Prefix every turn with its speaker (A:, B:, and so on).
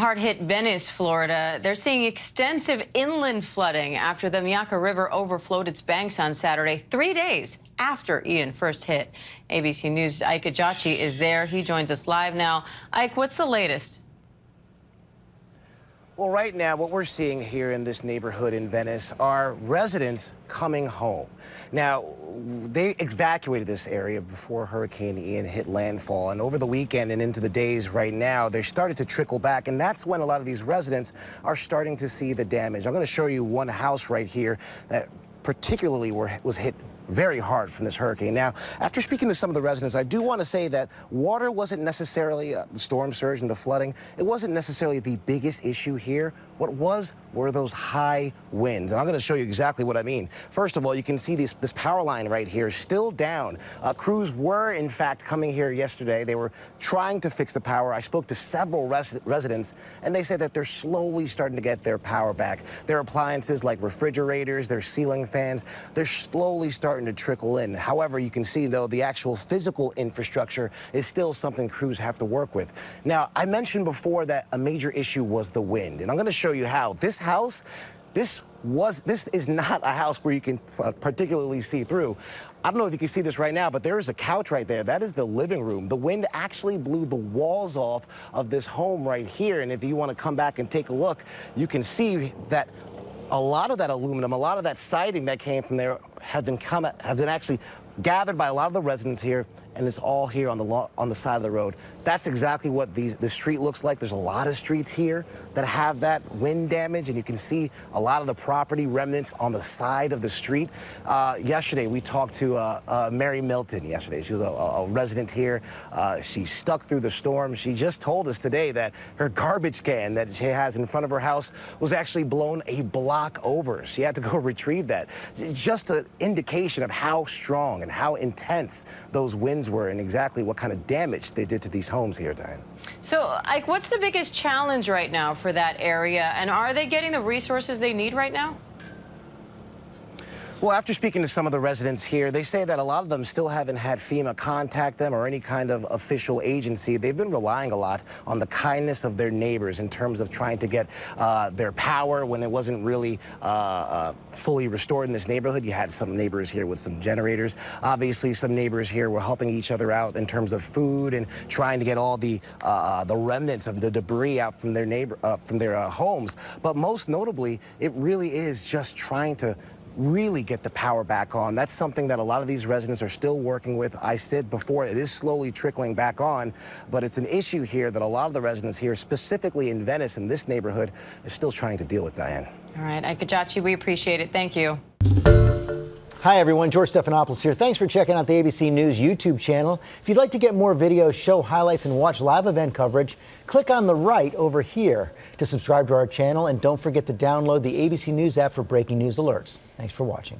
A: Hard-hit Venice, Florida. They're seeing extensive inland flooding after the Miaca River overflowed its banks on Saturday, 3 days after Ian first hit. ABC News' Ike Ajachi is there. He joins us live now. Ike, what's the latest?
B: Well, right now, what we're seeing here in this neighborhood in Venice are residents coming home. Now, they evacuated this area before Hurricane Ian hit landfall, and over the weekend and into the days right now, they started to trickle back, and that's when a lot of these residents are starting to see the damage. I'm going to show you one house right here that particularly was hit very hard from this hurricane. Now, after speaking to some of the residents, I do want to say that water wasn't necessarily the storm surge and the flooding. It wasn't necessarily the biggest issue here. What were those high winds. And I'm going to show you exactly what I mean. First of all, you can see this power line right here still down. Crews were, in fact, coming here yesterday. They were trying to fix the power. I spoke to several residents, and they said that they're slowly starting to get their power back. Their appliances like refrigerators, their ceiling fans, they're slowly starting to trickle in. However, you can see, though, the actual physical infrastructure is still something crews have to work with. Now, I mentioned before that a major issue was the wind, and I'm going to show you how. This house, this is not a house where you can particularly see through. I don't know if you can see this right now, but there is a couch right there. That is the living room. The wind actually blew the walls off of this home right here, and if you want to come back and take a look, you can see that a lot of that aluminum, a lot of that siding that came from there has been actually gathered by a lot of the residents here, and it's all here on the side of the road. That's exactly what the street looks like. There's a lot of streets here that have that wind damage, and you can see a lot of the property remnants on the side of the street. Yesterday, we talked to Mary Milton yesterday. She was a resident here. She stuck through the storm. She just told us today that her garbage can that she has in front of her house was actually blown a block over. She had to go retrieve that. Just an indication of how strong and how intense those winds were and exactly what kind of damage they did to these homes here, Diane.
A: So, Ike, what's the biggest challenge right now for that area, and are they getting the resources they need right now?
B: Well, after speaking to some of the residents here, they say that a lot of them still haven't had FEMA contact them or any kind of official agency. They've been relying a lot on the kindness of their neighbors in terms of trying to get their power when it wasn't really fully restored in this neighborhood. You had some neighbors here with some generators. Obviously, some neighbors here were helping each other out in terms of food and trying to get all the remnants of the debris out from their homes. But most notably, it really is just trying to really get the power back on. That's something that a lot of these residents are still working with. I said before, it is slowly trickling back on, but it's an issue here that a lot of the residents here, specifically in Venice, in this neighborhood, are still trying to deal with, Diane.
A: All right, Ike Ajachi, we appreciate it. Thank you.
C: Hi, everyone. George Stephanopoulos here. Thanks for checking out the ABC News YouTube channel. If you'd like to get more videos, show highlights, and watch live event coverage, click on the right over here to subscribe to our channel. And don't forget to download the ABC News app for breaking news alerts. Thanks for watching.